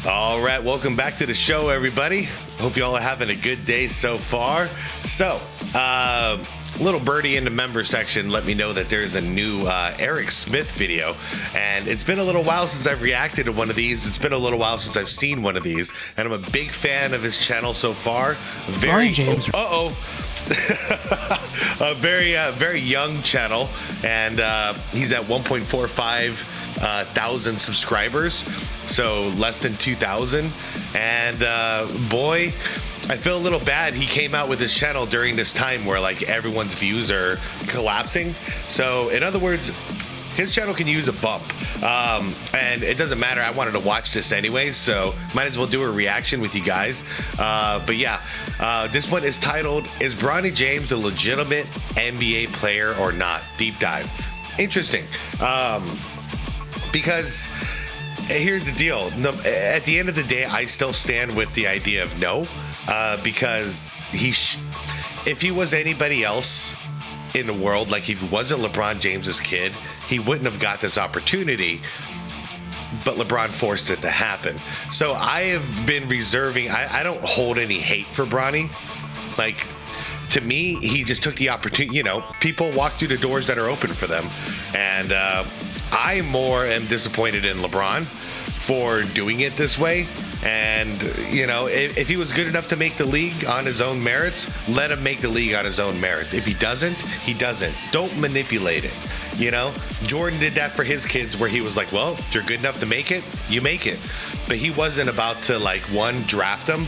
All right, welcome back to the show, everybody. Hope you all are having a good day so far. So, little birdie in the member section let me know that there's a new Eric Smith video, and it's been a little while since I've reacted to one of these. It's been a little while since I've seen one of these, and I'm a big fan of his channel so far. Very James. A very young channel, and he's at 1.45 thousand subscribers, so less than 2,000. And boy, I feel a little bad. He came out with his channel during this time where like everyone's views are collapsing. So in other words, his channel can use a bump, and it doesn't matter. I wanted to watch this anyways, so might as well do a reaction with you guys. But yeah, this one is titled, "Is Bronny James a legitimate NBA player or not?" Deep dive. Interesting. Because here's the deal. At the end of the day, I still stand with the idea of no, because if he was anybody else in the world, like if he wasn't LeBron James's kid, he wouldn't have got this opportunity, but LeBron forced it to happen. So I have been reserving, I don't hold any hate for Bronny. Like, to me, he just took the opportunity. You know, people walk through the doors that are open for them, and I more am disappointed in LeBron for doing it this way. And, you know, if he was good enough to make the league on his own merits, let him make the league on his own merits. If he doesn't, he doesn't. Don't manipulate it. You know, Jordan did that for his kids, where he was like, well, if you're good enough to make it, you make it. But he wasn't about to, like, one, draft them,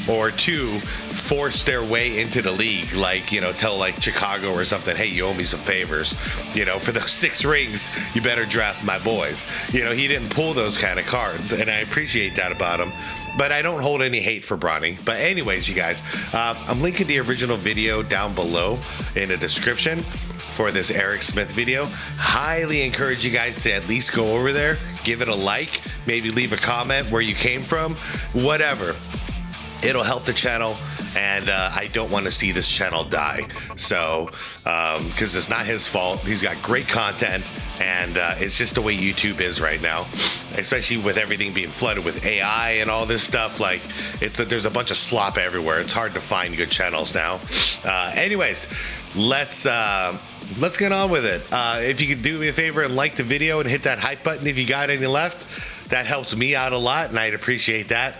or two, force their way into the league. Like, you know, tell like Chicago or something, hey, you owe me some favors. You know, for those 6 rings, you better draft my boys. You know, he didn't pull those kind of cards, and I appreciate that about him. But I don't hold any hate for Bronny. But anyways, you guys, I'm linking the original video down below in the description for this Eric Smith video. Highly encourage you guys to at least go over there, give it a like, maybe leave a comment where you came from, whatever. It'll help the channel, and I don't want to see this channel die. So, because it's not his fault. He's got great content, and it's just the way YouTube is right now, especially with everything being flooded with AI and all this stuff. Like, there's a bunch of slop everywhere. It's hard to find good channels now. Anyways, let's get on with it. If you could do me a favor and like the video and hit that hype button if you got any left, that helps me out a lot, and I'd appreciate that.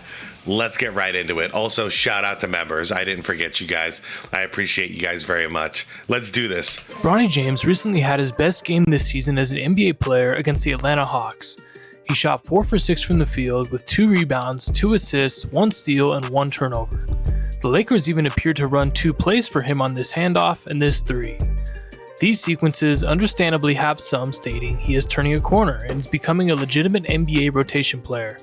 Let's get right into it. Also, shout out to members. I didn't forget you guys. I appreciate you guys very much. Let's do this. Bronny James recently had his best game this season as an NBA player against the Atlanta Hawks. He shot 4 for 6 from the field with 2 rebounds, 2 assists, 1 steal, and 1 turnover. The Lakers even appeared to run 2 plays for him on this handoff and this 3. These sequences understandably have some stating he is turning a corner and is becoming a legitimate NBA rotation player.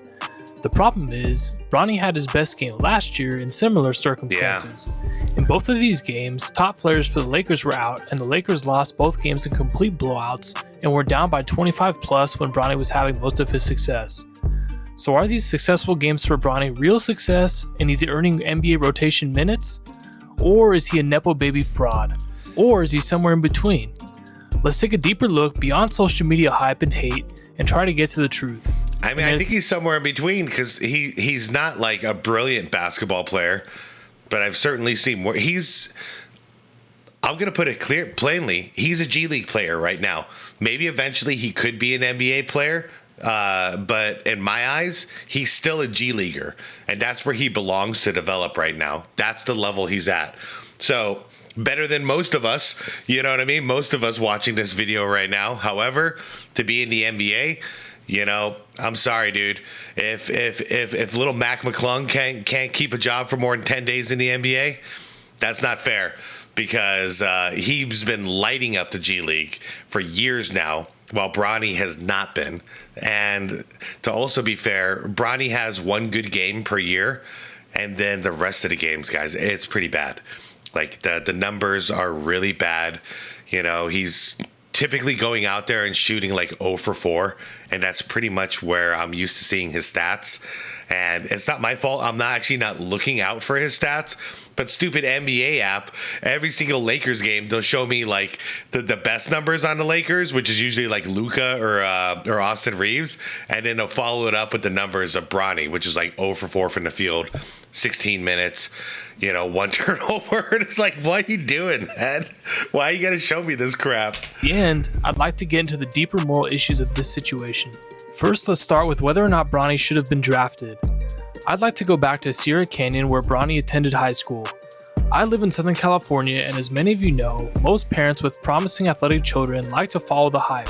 The problem is, Bronny had his best game last year in similar circumstances. In both of these games, top players for the Lakers were out, and the Lakers lost both games in complete blowouts and were down by 25 plus when Bronny was having most of his success. So are these successful games for Bronny real success, and is he earning NBA rotation minutes? Or is he a Nepo baby fraud? Or is he somewhere in between? Let's take a deeper look beyond social media hype and hate and try to get to the truth. I mean, I think he's somewhere in between, because he's not like a brilliant basketball player, but I've certainly seen more. I'm going to put it plainly, he's a G League player right now. Maybe eventually he could be an NBA player, but in my eyes, he's still a G Leaguer, and that's where he belongs to develop right now. That's the level he's at. So, better than most of us, you know what I mean? Most of us watching this video right now. However, to be in the NBA, you know, I'm sorry, dude. If little Mac McClung can't keep a job for more than 10 days in the NBA, that's not fair, because he's been lighting up the G League for years now, while Bronny has not been. And to also be fair, Bronny has 1 good game per year, and then the rest of the games, guys, it's pretty bad. Like, the numbers are really bad. You know, he's typically going out there and shooting like 0 for 4, and that's pretty much where I'm used to seeing his stats. And it's not my fault. I'm not looking out for his stats, But stupid NBA app, every single Lakers game, they'll show me like the best numbers on the Lakers, which is usually like Luka or Austin Reeves, and then they'll follow it up with the numbers of Bronny, which is like 0 for 4 from the field, 16 minutes, 1 turnover. And it's like, what are you doing, man? Why are you gonna show me this crap? And I'd like to get into the deeper moral issues of this situation. First, let's start with whether or not Bronny should have been drafted. I'd like to go back to Sierra Canyon, where Bronny attended high school. I live in Southern California, and as many of you know, most parents with promising athletic children like to follow the hype.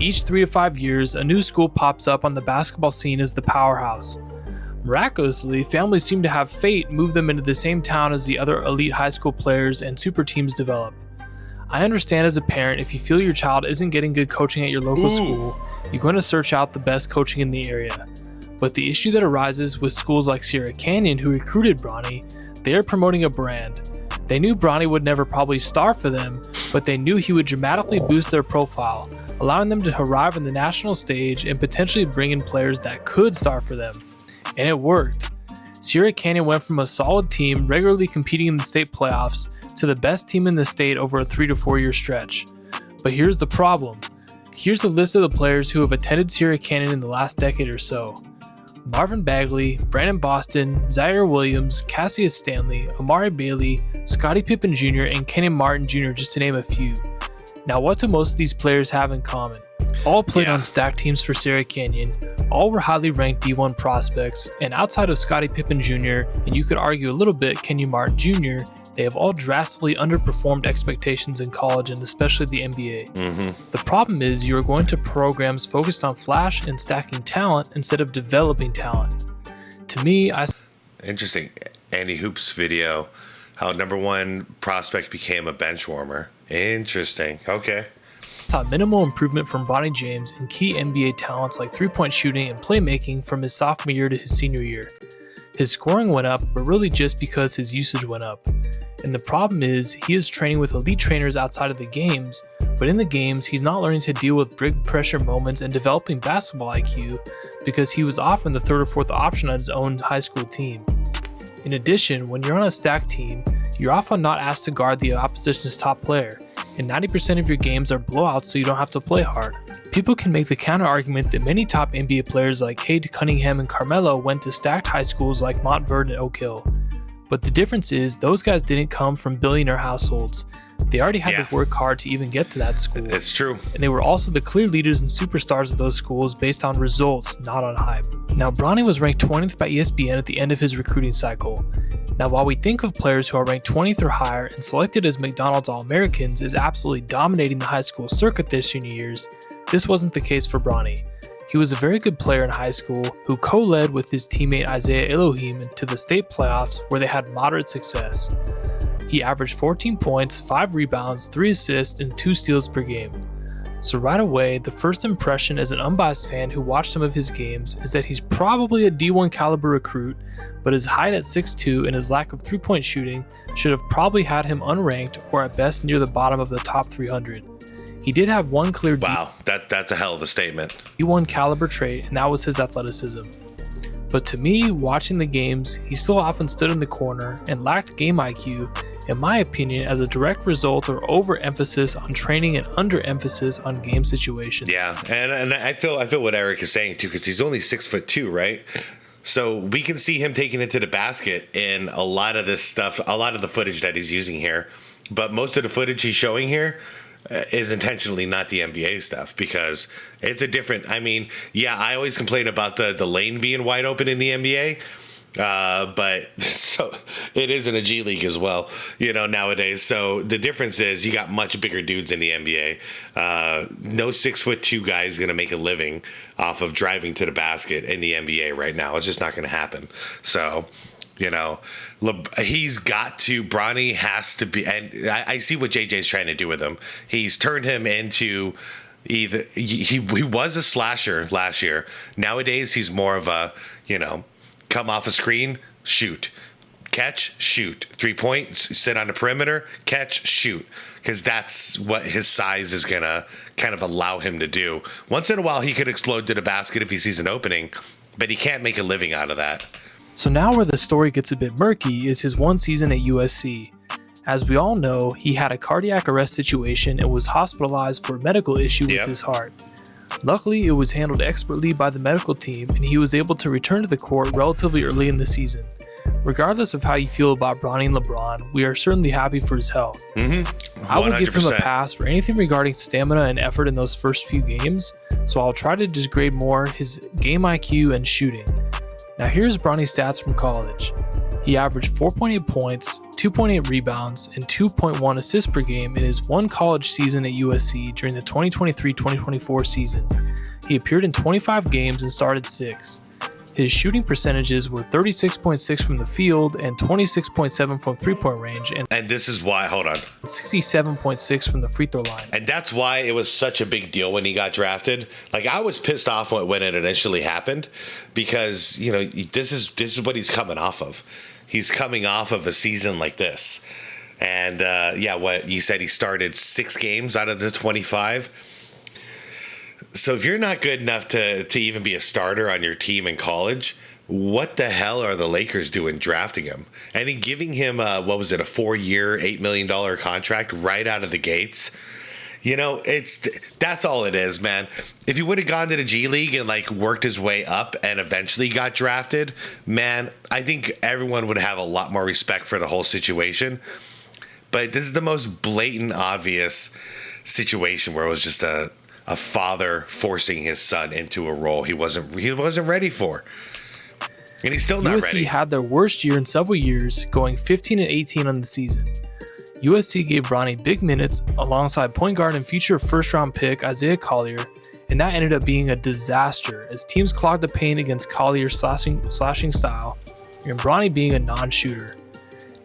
Each 3 to 5 years, a new school pops up on the basketball scene as the powerhouse. Miraculously, families seem to have fate move them into the same town as the other elite high school players and super teams develop. I understand as a parent, if you feel your child isn't getting good coaching at your local school, you're going to search out the best coaching in the area. But the issue that arises with schools like Sierra Canyon, who recruited Bronny, they are promoting a brand. They knew Bronny would never probably star for them, but they knew he would dramatically boost their profile, allowing them to arrive on the national stage and potentially bring in players that could star for them. And it worked. Sierra Canyon went from a solid team regularly competing in the state playoffs to the best team in the state over a 3 to 4 year stretch. But here's the problem. Here's a list of the players who have attended Sierra Canyon in the last decade or so. Marvin Bagley, Brandon Boston, Zaire Williams, Cassius Stanley, Amari Bailey, Scottie Pippen Jr., and Kenyon Martin Jr., just to name a few. Now, what do most of these players have in common? All played on stacked teams for Sierra Canyon, all were highly ranked D1 prospects, and outside of Scottie Pippen Jr., and you could argue a little bit Kenyon Martin Jr., they have all drastically underperformed expectations in college and especially the NBA. The problem is you are going to programs focused on flash and stacking talent instead of developing talent. To me, Interesting. Andy Hoop's video, how number 1 prospect became a bench warmer. Interesting. Okay. saw minimal improvement from Bronny James in key NBA talents like three-point shooting and playmaking from his sophomore year to his senior year. His scoring went up, but really just because his usage went up. And the problem is, he is training with elite trainers outside of the games, but in the games, he's not learning to deal with big pressure moments and developing basketball IQ because he was often the third or fourth option on his own high school team. In addition, when you're on a stacked team, you're often not asked to guard the opposition's top player, and 90% of your games are blowouts so you don't have to play hard. People can make the counter argument that many top NBA players like Cade Cunningham and Carmelo went to stacked high schools like Montverde and Oak Hill. But the difference is, those guys didn't come from billionaire households. They already had to work hard to even get to that school. It's true. And they were also the clear leaders and superstars of those schools based on results, not on hype. Now, Bronny was ranked 20th by ESPN at the end of his recruiting cycle. Now, while we think of players who are ranked 20th or higher and selected as McDonald's All-Americans as absolutely dominating the high school circuit their senior years, this wasn't the case for Bronny. He was a very good player in high school who co-led with his teammate Isaiah Elohim to the state playoffs where they had moderate success. He averaged 14 points, 5 rebounds, 3 assists, and 2 steals per game. So right away, the first impression as an unbiased fan who watched some of his games is that he's probably a D1 caliber recruit, but his height at 6'2" and his lack of 3-point shooting should have probably had him unranked or at best near the bottom of the top 300. He did have one clear that's a hell of a statement. D1 caliber trait, and that was his athleticism. But to me, watching the games, he still often stood in the corner and lacked game IQ, in my opinion, as a direct result or overemphasis on training and underemphasis on game situations. Yeah, and I feel what Eric is saying too, because he's only 6'2", right? So we can see him taking it to the basket in a lot of this stuff, a lot of the footage that he's using here. But most of the footage he's showing here is intentionally not the NBA stuff, because it's a different, I always complain about the lane being wide open in the NBA, but so it is in a G League as well, nowadays. So the difference is you got much bigger dudes in the NBA. No 6'2" guy is going to make a living off of driving to the basket in the NBA right now. It's just not going to happen. So, Bronny has to be, and I see what JJ's trying to do with him. He's turned him into either, he was a slasher last year. Nowadays, he's more of a, come off a screen, shoot, catch, shoot, 3 points, sit on the perimeter, catch, shoot, because that's what his size is going to kind of allow him to do. Once in a while, he could explode to the basket if he sees an opening, but he can't make a living out of that. So now where the story gets a bit murky is his one season at USC. As we all know, he had a cardiac arrest situation and was hospitalized for a medical issue with his heart. Luckily, it was handled expertly by the medical team and he was able to return to the court relatively early in the season. Regardless of how you feel about Bronny and LeBron, we are certainly happy for his health. I will give him a pass for anything regarding stamina and effort in those first few games, so I'll try to just grade more his game IQ and shooting. Now here's Bronny's stats from college. He averaged 4.8 points, 2.8 rebounds, and 2.1 assists per game in his one college season at USC during the 2023-2024 season. He appeared in 25 games and started 6. His shooting percentages were 36.6 from the field and 26.7 from three-point range, and this is why, 67.6 from the free throw line. And that's why it was such a big deal when he got drafted. Like, I was pissed off when it initially happened because, this is what he's coming off of. He's coming off of a season like this. And, what you said, he started 6 games out of the 25. So if you're not good enough to even be a starter on your team in college, what the hell are the Lakers doing drafting him? And in giving him, a 4-year, $8 million contract right out of the gates? That's all it is, man. If he would have gone to the G League and worked his way up and eventually got drafted, man, I think everyone would have a lot more respect for the whole situation. But this is the most blatant, obvious situation where it was just a father forcing his son into a role he wasn't ready for. And he's still not ready. USC had their worst year in several years, going 15-18 on the season. USC gave Bronny big minutes alongside point guard and future first-round pick Isaiah Collier, and that ended up being a disaster as teams clogged the paint against Collier's slashing style, and Bronny being a non-shooter.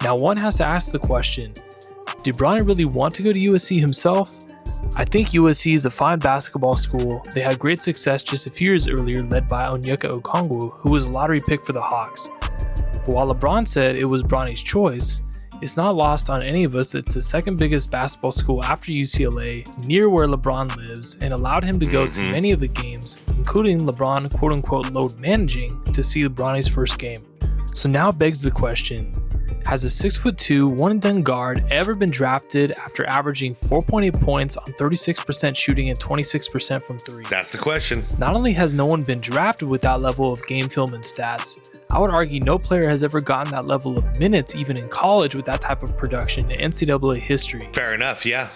Now one has to ask the question, did Bronny really want to go to USC himself? I think USC is a fine basketball school. They had great success just a few years earlier, led by Onyeka Okongwu, who was a lottery pick for the Hawks. But while LeBron said it was Bronny's choice, it's not lost on any of us that it's the second biggest basketball school after UCLA, near where LeBron lives, and allowed him to go to many of the games, including LeBron quote-unquote load managing to see Bronny's first game. So now begs the question, has a 6'2", one-and-done guard ever been drafted after averaging 4.8 points on 36% shooting and 26% from 3? That's the question. Not only has no one been drafted with that level of game film and stats, I would argue no player has ever gotten that level of minutes even in college with that type of production in NCAA history. Fair enough, yeah.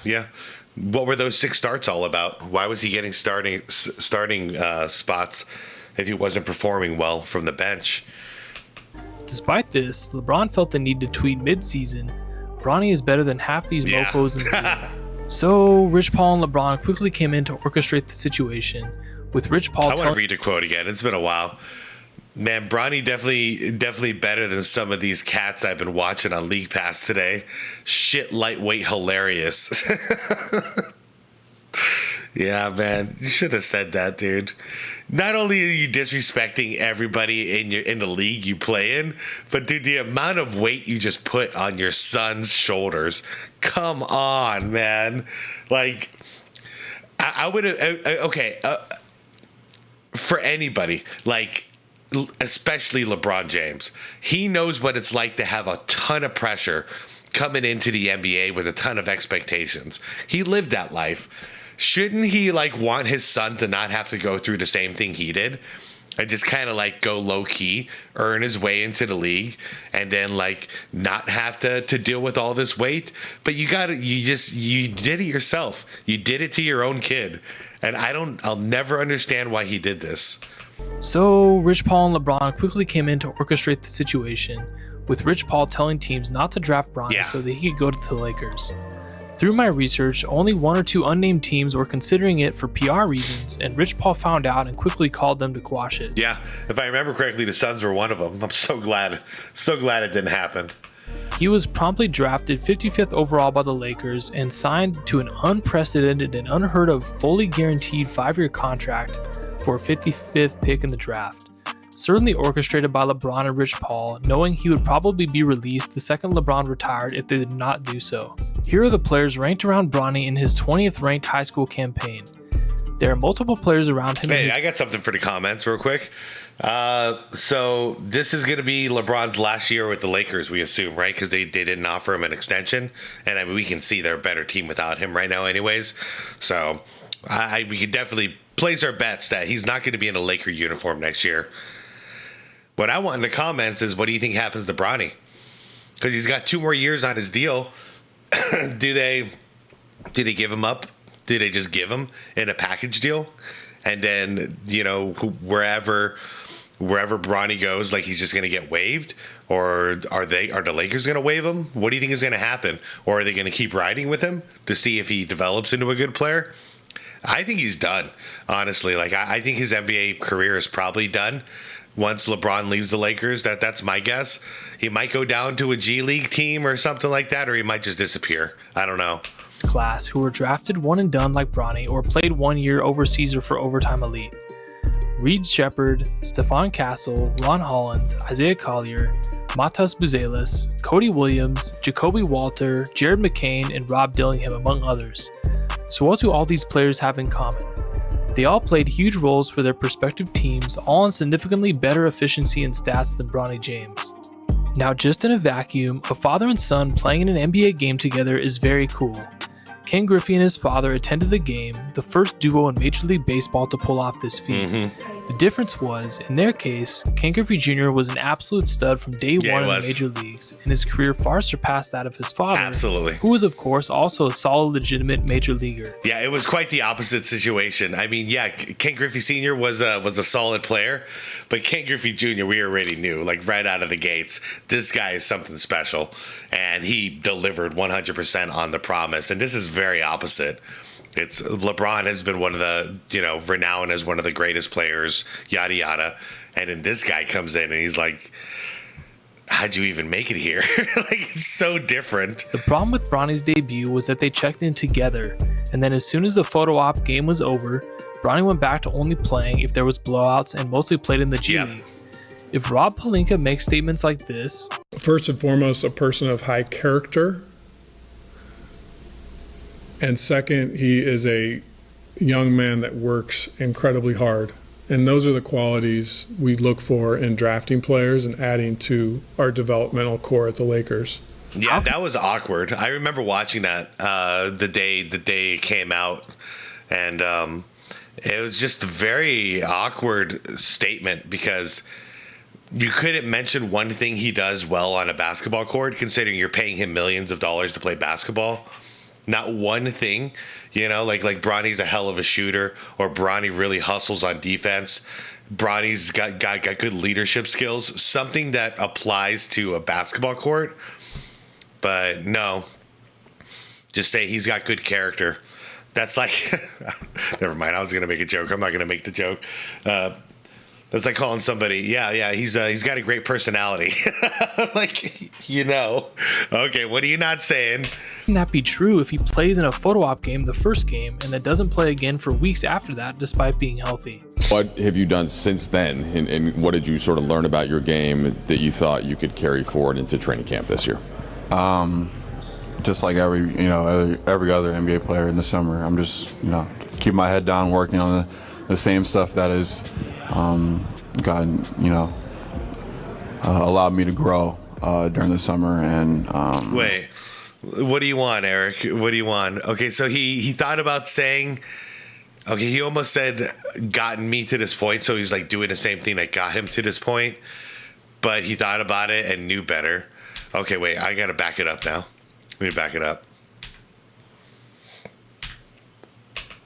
What were those 6 starts all about? Why was he getting starting spots if he wasn't performing well from the bench? Despite this, LeBron felt the need to tweet mid-season, Bronny is better than half these mofos in the league. So Rich Paul and LeBron quickly came in to orchestrate the situation, with Rich Paul I want to read a quote again. It's been a while. Man, Bronny definitely better than some of these cats I've been watching on League Pass today. Shit, lightweight, hilarious. Yeah, man, you should have said that, dude. Not only are you disrespecting everybody in the league you play in, but dude, the amount of weight you just put on your son's shoulders. Come on, man. Like, I would have. For anybody, like, especially LeBron James, he knows what it's like to have a ton of pressure coming into the NBA with a ton of expectations. He lived that life. Shouldn't he want his son to not have to go through the same thing he did and just kind of go low key, earn his way into the league, and then not have to deal with all this weight? But you did it yourself. You did it to your own kid. And I'll never understand why he did this. So Rich Paul and LeBron quickly came in to orchestrate the situation, with Rich Paul telling teams not to draft Bronny so that he could go to the Lakers. Through my research, only 1 or 2 unnamed teams were considering it for PR reasons, and Rich Paul found out and quickly called them to quash it. Yeah, if I remember correctly, the Suns were one of them. I'm so glad it didn't happen. He was promptly drafted 55th overall by the Lakers and signed to an unprecedented and unheard of fully guaranteed 5-year contract for a 55th pick in the draft. Certainly orchestrated by LeBron and Rich Paul, knowing he would probably be released the second LeBron retired if they did not do so. Here are the players ranked around Bronny in his 20th ranked high school campaign. There are multiple players around him. Hey, I got something for the comments real quick. So this is going to be LeBron's last year with the Lakers, we assume, right? Because they didn't offer him an extension. And I mean, we can see they're a better team without him right now anyways. So we can definitely place our bets that he's not going to be in a Laker uniform next year. What I want in the comments is, what do you think happens to Bronny? Because he's got 2 more years on his deal. Do they give him up? Do they just give him in a package deal? And then, wherever Bronny goes, like, he's just going to get waived? Or are the Lakers going to waive him? What do you think is going to happen? Or are they going to keep riding with him to see if he develops into a good player? I think he's done, honestly. Like, I think his NBA career is probably done once LeBron leaves the Lakers. That's my guess. He might go down to a G League team or something like that, or he might just disappear. I don't know. Class who were drafted one and done like Bronny or played 1 year overseas or for overtime elite. Reed Shepard, Stephon Castle, Ron Holland, Isaiah Collier, Matas Buzelis, Cody Williams, Jacoby Walter, Jared McCain, and Rob Dillingham, among others. So what do all these players have in common? They all played huge roles for their respective teams, all on significantly better efficiency and stats than Bronny James. Now, just in a vacuum, a father and son playing in an NBA game together is very cool. Ken Griffey and his father attended the game, the first duo in Major League Baseball to pull off this feat. The difference was, in their case, Ken Griffey Jr. was an absolute stud from day one in the major leagues, and his career far surpassed that of his father, who was, of course, also a solid, legitimate major leaguer. Yeah, it was quite the opposite situation. I mean, yeah, Ken Griffey Sr. was a solid player, but Ken Griffey Jr., we already knew, like, right out of the gates, this guy is something special, and he delivered 100% on the promise, and this is very opposite. It's LeBron has been one of the, renowned as one of the greatest players, yada, yada. And then this guy comes in and he's like, how'd you even make it here? Like, it's so different. The problem with Bronny's debut was that they checked in together. And then as soon as the photo op game was over, Bronny went back to only playing if there was blowouts and mostly played in the G League. If Rob Pelinka makes statements like this. First and foremost, a person of high character. And second, he is a young man that works incredibly hard. And those are the qualities we look for in drafting players and adding to our developmental core at the Lakers. Yeah, that was awkward. I remember watching that the day it came out. And it was just a very awkward statement because you couldn't mention one thing he does well on a basketball court, considering you're paying him millions of dollars to play basketball. Not one thing, like Bronny's a hell of a shooter, or Bronny really hustles on defense. Bronny's got good leadership skills, something that applies to a basketball court. But no, just say he's got good character. That's like, never mind. I was gonna make a joke. I'm not gonna make the joke. That's like calling somebody, he's got a great personality. Like, okay, what are you not saying? Can that be true if he plays in a photo op game the first game and then doesn't play again for weeks after that despite being healthy? What have you done since then, and what did you sort of learn about your game that you thought you could carry forward into training camp this year? Just like every other NBA player in the summer, I'm just keep my head down, working on the same stuff that has gotten allowed me to grow during the summer. And wait, what do you want, Eric? What do you want? Okay, so he thought about saying, okay, he almost said gotten me to this point, so he's like doing the same thing that got him to this point, but he thought about it and knew better. Okay, wait, I gotta back it up now. Let me back it up.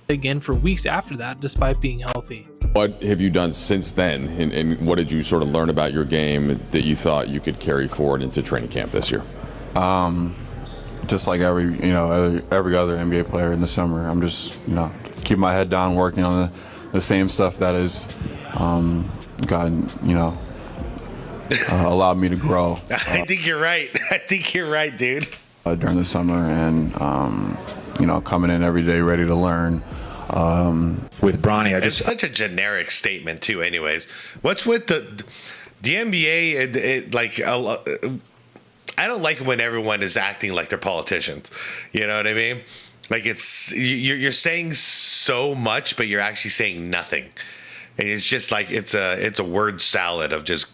Again for weeks after that despite being healthy. What have you done since then, and what did you sort of learn about your game that you thought you could carry forward into training camp this year? Just like every other NBA player in the summer, I'm just keep my head down, working on the same stuff that has gotten allowed me to grow. I think you're right. I think you're right, dude. During the summer, and coming in every day ready to learn. With Bronny, it's such a generic statement too. Anyways, what's with the NBA? I don't like when everyone is acting like they're politicians. You know what I mean? Like you're saying so much, but you're actually saying nothing. And it's just like it's a word salad of just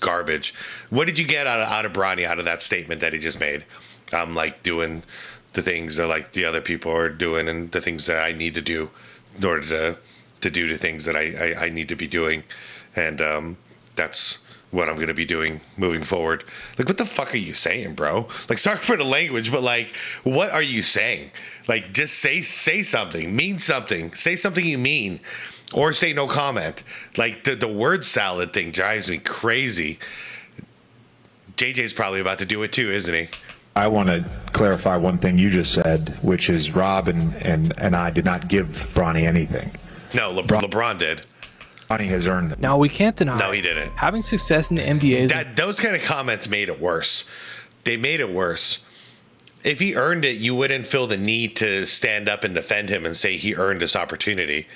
garbage. What did you get out of Bronny out of that statement that he just made? I'm like doing the things that like the other people are doing and the things that I need to do in order to do the things that I need to be doing, and that's what I'm going to be doing moving forward. Like, what the fuck are you saying, bro? Like, sorry for the language, but like, what are you saying? Like, just say something, mean something, say something you mean, or say no comment. Like, the word salad thing drives me crazy. JJ's probably about to do it too, isn't he? I want to clarify one thing you just said, which is Rob and I did not give Bronny anything. No, LeBron did. Bronny has earned them. Now, we can't deny No, he didn't. having success in the NBA is Those kind of comments made it worse. They made it worse. If he earned it, you wouldn't feel the need to stand up and defend him and say he earned this opportunity.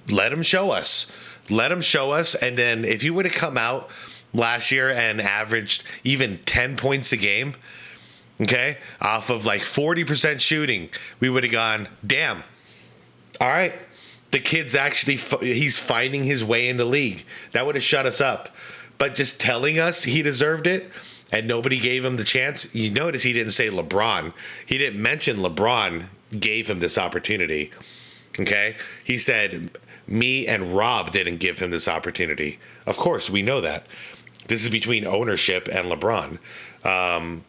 Let him show us. Let him show us. And then if he would have come out last year and averaged even 10 points a game, okay, off of like 40% shooting, we would have gone, damn. All right. The kid's actually, he's finding his way in the league. That would have shut us up. But just telling us he deserved it and nobody gave him the chance. You notice he didn't say LeBron. He didn't mention LeBron gave him this opportunity. Okay? He said me and Rob didn't give him this opportunity. Of course, we know that. This is between ownership and LeBron.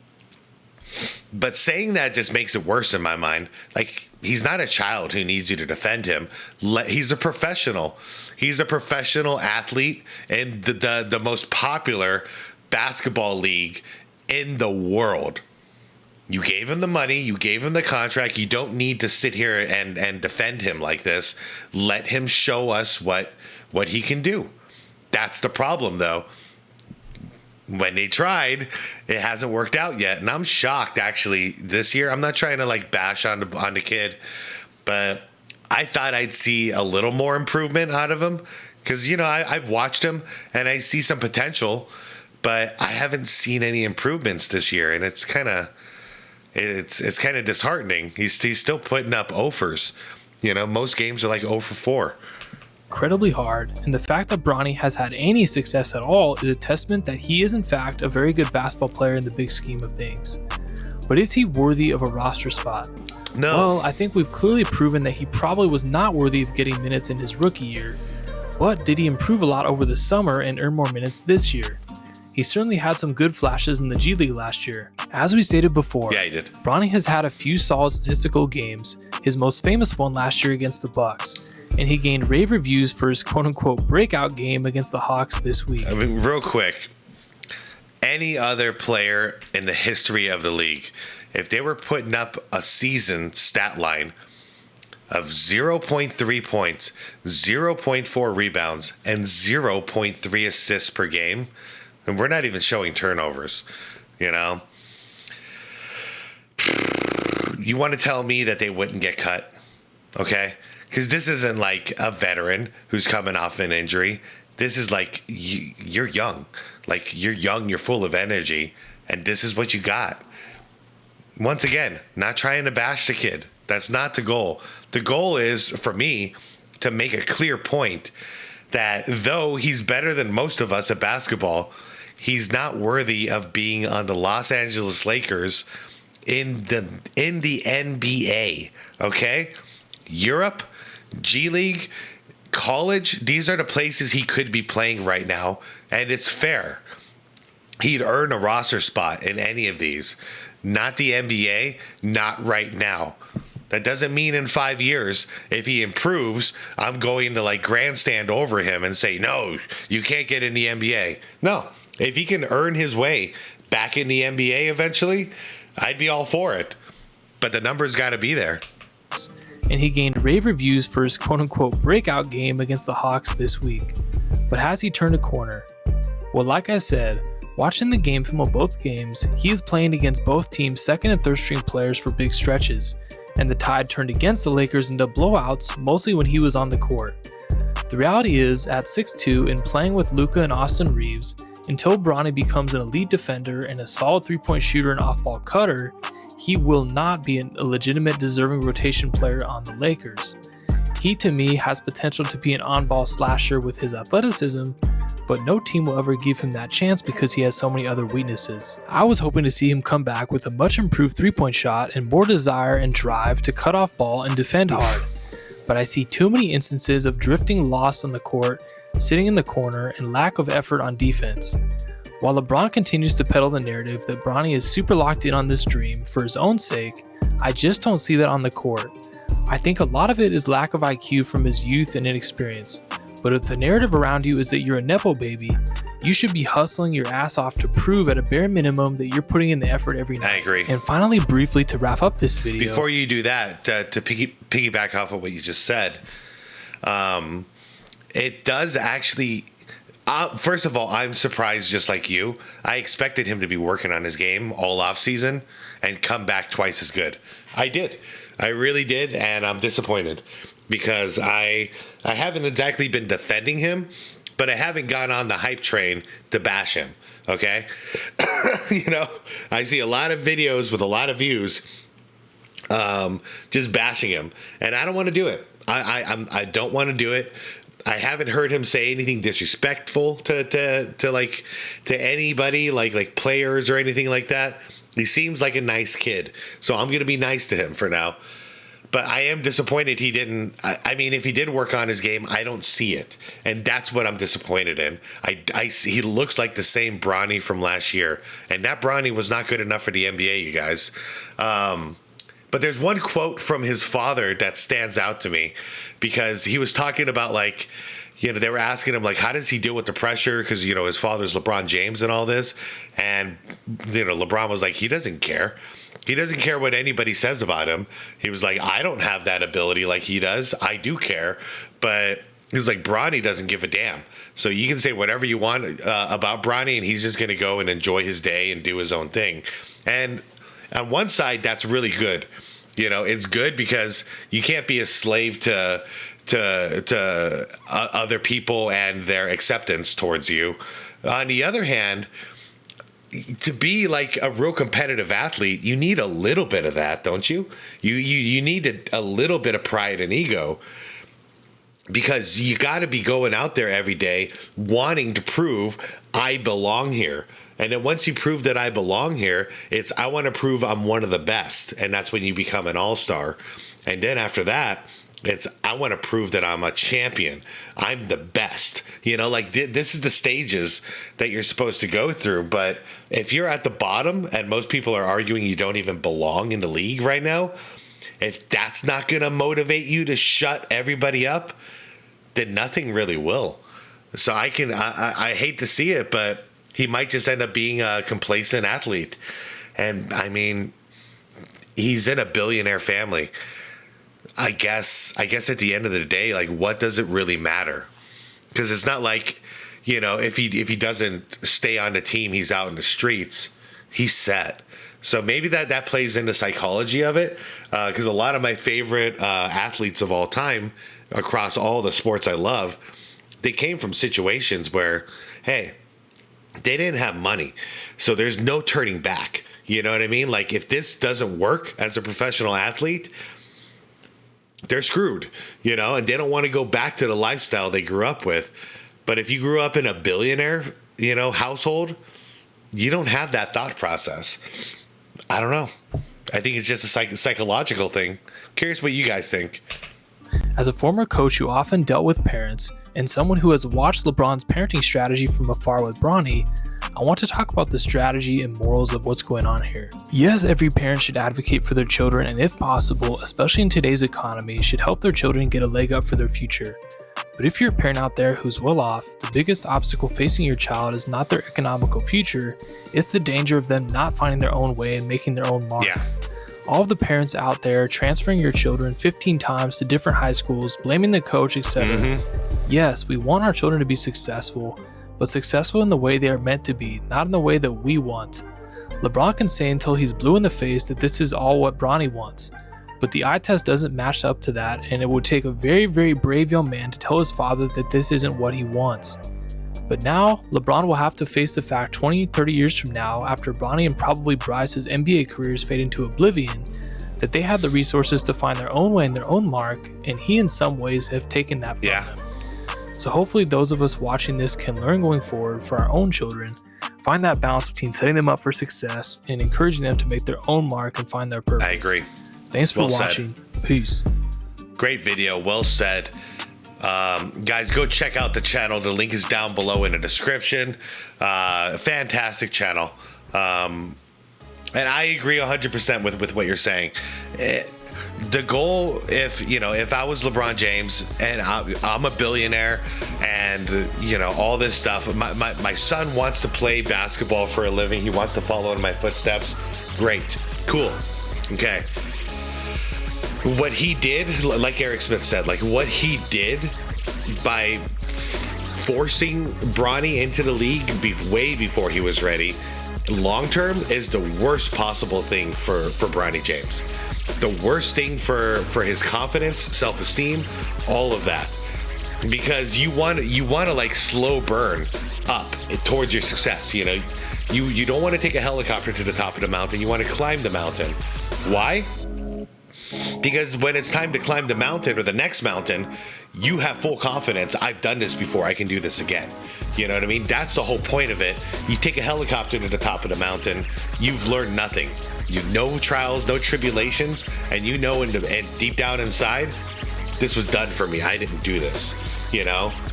But saying that just makes it worse in my mind. Like, he's not a child who needs you to defend him. He's a professional. He's a professional athlete in the most popular basketball league in the world. You gave him the money. You gave him the contract. You don't need to sit here and defend him like this. Let him show us what he can do. That's the problem, though. When they tried, it hasn't worked out yet. And I'm shocked, actually, this year. I'm not trying to, like, bash on the kid, but I thought I'd see a little more improvement out of him. Because, you know, I've watched him, and I see some potential, but I haven't seen any improvements this year. And it's kind of disheartening. He's still putting up offers. You know, most games are like 0 for 4. incredibly hard, and the fact that Bronny has had any success at all is a testament that he is in fact a very good basketball player in the big scheme of things. But is he worthy of a roster spot? No. Well, I think we've clearly proven that he probably was not worthy of getting minutes in his rookie year. But did he improve a lot over the summer and earn more minutes this year? He certainly had some good flashes in the G League last year. As we stated before, Yeah, he did. Bronny has had a few solid statistical games, his most famous one last year against the Bucks, and he gained rave reviews for his quote-unquote breakout game against the Hawks this week. I mean, real quick, any other player in the history of the league, if they were putting up a season stat line of 0.3 points, 0.4 rebounds, and 0.3 assists per game, and we're not even showing turnovers, you know? You want to tell me that they wouldn't get cut, okay? Because this isn't like a veteran who's coming off an injury. This is like, you're young. Like, you're young, you're full of energy, and this is what you got. Once again, not trying to bash the kid. That's not the goal. The goal is, for me, to make a clear point that though he's better than most of us at basketball, he's not worthy of being on the Los Angeles Lakers in the NBA, okay? Europe, G League, college, these are the places he could be playing right now, and it's fair. He'd earn a roster spot in any of these. Not the NBA, not right now. That doesn't mean in 5 years, if he improves, I'm going to like grandstand over him and say, no, you can't get in the NBA. No, if he can earn his way back in the NBA eventually, I'd be all for it. But the numbers got to be there. And he gained rave reviews for his quote-unquote breakout game against the Hawks this week. But has he turned a corner? Well, like I said, watching the game film of both games, he is playing against both teams' second and third string players for big stretches, and the tide turned against the Lakers into blowouts mostly when he was on the court. The reality is, at 6'2" and playing with Luka and Austin Reeves, until Bronny becomes an elite defender and a solid three-point shooter and off-ball cutter, he will not be a legitimate deserving rotation player on the Lakers. He, to me, has potential to be an on-ball slasher with his athleticism, but no team will ever give him that chance because he has so many other weaknesses. I was hoping to see him come back with a much improved three-point shot and more desire and drive to cut off ball and defend hard, but I see too many instances of drifting lost on the court, sitting in the corner, and lack of effort on defense. While LeBron continues to peddle the narrative that Bronny is super locked in on this dream for his own sake, I just don't see that on the court. I think a lot of it is lack of IQ from his youth and inexperience, but if the narrative around you is that you're a Nepo baby, you should be hustling your ass off to prove at a bare minimum that you're putting in the effort every night. I agree. And finally, briefly to wrap up this video. Before you do that, to piggyback off of what you just said, it does actually... first of all, I'm surprised just like you. I expected him to be working on his game all off season and come back twice as good. I did. I really did, and I'm disappointed because I haven't exactly been defending him, but I haven't gone on the hype train to bash him, okay? You know, I see a lot of videos with a lot of views just bashing him, and I don't want to do it. I don't want to do it. I haven't heard him say anything disrespectful to anybody, like players or anything like that. He seems like a nice kid, so I'm gonna be nice to him for now. But I am disappointed he didn't. I mean, if he did work on his game, I don't see it, and that's what I'm disappointed in. He looks like the same Bronny from last year, and that Bronny was not good enough for the NBA, you guys. But there's one quote from his father that stands out to me because he was talking about, like, you know, they were asking him, like, how does he deal with the pressure? Because, you know, his father's LeBron James and all this. And, you know, LeBron was like, he doesn't care. He doesn't care what anybody says about him. He was like, I don't have that ability like he does. I do care. But he was like, Bronny doesn't give a damn. So you can say whatever you want about Bronny, and he's just going to go and enjoy his day and do his own thing. And on one side, that's really good. You know, it's good because you can't be a slave to other people and their acceptance towards you. On the other hand, to be like a real competitive athlete, you need a little bit of that, don't you? You need a little bit of pride and ego, because you got to be going out there every day wanting to prove I belong here. And then once you prove that I belong here, it's I want to prove I'm one of the best. And that's when you become an all-star. And then after that, it's I want to prove that I'm a champion. I'm the best. You know, like this is the stages that you're supposed to go through. But if you're at the bottom, and most people are arguing you don't even belong in the league right now, if that's not going to motivate you to shut everybody up, then nothing really will. So I hate to see it, but he might just end up being a complacent athlete. And I mean, he's in a billionaire family. I guess at the end of the day, like, what does it really matter? Because it's not like, you know, if he doesn't stay on the team, he's out in the streets, he's set. So maybe that plays into psychology of it. Because a lot of my favorite athletes of all time across all the sports I love, they came from situations where, hey, they didn't have money. So there's no turning back. You know what I mean? Like, if this doesn't work as a professional athlete, they're screwed, you know, and they don't want to go back to the lifestyle they grew up with. But if you grew up in a billionaire, you know, household, you don't have that thought process. I don't know. I think it's just a psychological thing. Curious what you guys think. As a former coach who often dealt with parents and someone who has watched LeBron's parenting strategy from afar with Bronny, I want to talk about the strategy and morals of what's going on here. Yes, every parent should advocate for their children, and if possible, especially in today's economy, should help their children get a leg up for their future. But if you're a parent out there who's well off, the biggest obstacle facing your child is not their economical future, it's the danger of them not finding their own way and making their own mark. Yeah. All of the parents out there transferring your children 15 times to different high schools, blaming the coach, etc. Yes, we want our children to be successful, but successful in the way they are meant to be, not in the way that we want. LeBron can say until he's blue in the face that this is all what Bronny wants, but the eye test doesn't match up to that, and it would take a very, very brave young man to tell his father that this isn't what he wants. But now, LeBron will have to face the fact 20, 30 years from now, after Bronny and probably Bryce's NBA careers fade into oblivion, that they have the resources to find their own way and their own mark, and he in some ways have taken that from them. So hopefully those of us watching this can learn going forward for our own children, find that balance between setting them up for success and encouraging them to make their own mark and find their purpose. I agree. Thanks for watching. Peace. Great video. Well said. Guys, go check out the channel. The link is down below in the description. Fantastic channel. And I agree 100% with what you're saying. The goal, if I was LeBron James and I'm a billionaire and, all this stuff, my son wants to play basketball for a living. He wants to follow in my footsteps. Great. Cool. Okay. What he did, like Eric Smith said, what he did by forcing Bronny into the league way before he was ready, long term is the worst possible thing for Bronny James. The worst thing for his confidence, self-esteem, all of that. Because you want to slow burn up towards your success. You don't want to take a helicopter to the top of the mountain. You want to climb the mountain. Why? Because when it's time to climb the mountain or the next mountain, you have full confidence. I've done this before. I can do this again. You know what I mean? That's the whole point of it. You take a helicopter to the top of the mountain, you've learned nothing. No trials, no tribulations, and and deep down inside, this was done for me. I didn't do this,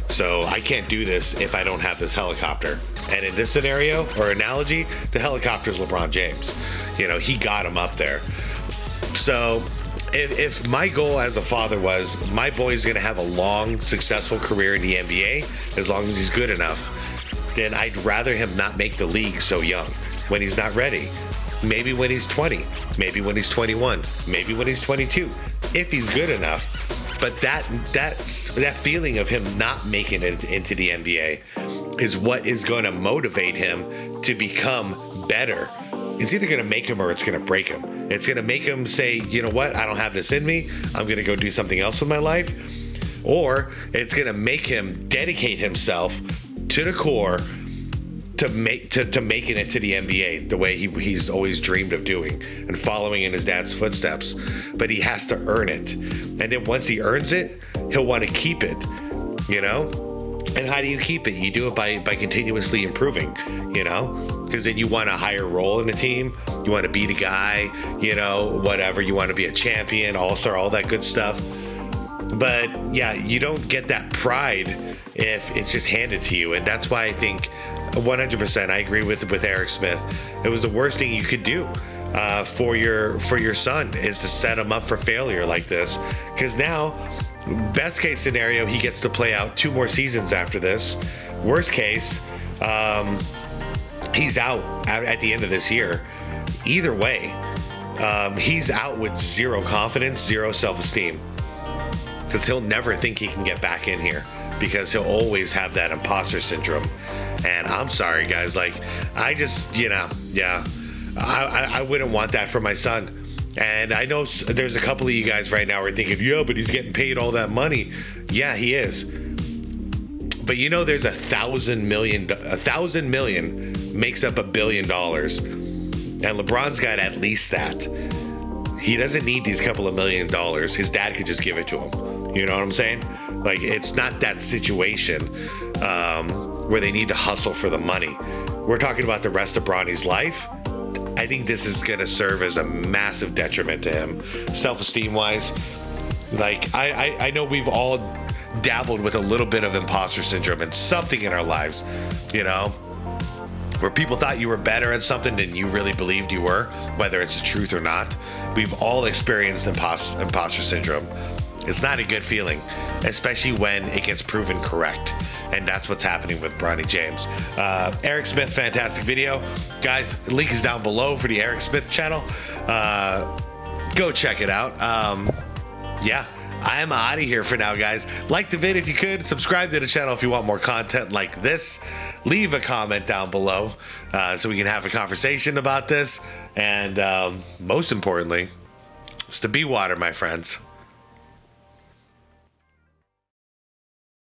So I can't do this if I don't have this helicopter. And in this scenario or analogy, the helicopter is LeBron James. He got him up there. So if my goal as a father was my boy's going to have a long, successful career in the NBA, as long as he's good enough, then I'd rather him not make the league so young when he's not ready. Maybe when he's 20, maybe when he's 21, maybe when he's 22, if he's good enough. But that feeling of him not making it into the NBA is what is going to motivate him to become better. It's either going to make him or it's going to break him. It's going to make him say, you know what, I don't have this in me. I'm going to go do something else with my life. Or it's going to make him dedicate himself to the core to making it to the NBA the way he's always dreamed of doing and following in his dad's footsteps. But he has to earn it. And then once he earns it, he'll want to keep it, And how do you keep it? You do it by continuously improving, because then you want a higher role in the team. You want to be the guy, whatever. You want to be a champion, all-star, all that good stuff. But yeah, you don't get that pride if it's just handed to you. And that's why I think 100% I agree with Eric Smith. It was the worst thing you could do for your son is to set him up for failure like this. Because now, best case scenario, he gets to play out 2 more seasons after this. Worst case, he's out at the end of this year. Either way, he's out with zero confidence, zero self-esteem. Because he'll never think he can get back in here. Because he'll always have that imposter syndrome. And I'm sorry, guys. I just, I wouldn't want that for my son. And I know there's a couple of you guys right now who are thinking, yeah, but he's getting paid all that money. Yeah, he is. But there's 1,000 million makes up $1 billion. And LeBron's got at least that. He doesn't need these couple of $1 million. His dad could just give it to him. You know what I'm saying? It's not that situation where they need to hustle for the money. We're talking about the rest of Bronny's life. I think this is going to serve as a massive detriment to him, self-esteem wise. I know we've all dabbled with a little bit of imposter syndrome and something in our lives, where people thought you were better at something than you really believed you were, whether it's the truth or not. We've all experienced imposter syndrome. It's not a good feeling, especially when it gets proven correct. And that's what's happening with Bronny James. Eric Smith, fantastic video. Guys, the link is down below for the Eric Smith channel. Go check it out. Yeah, I am out of here for now, guys. Like the video if you could. Subscribe to the channel if you want more content like this. Leave a comment down below so we can have a conversation about this. And most importantly, it's the be water, my friends.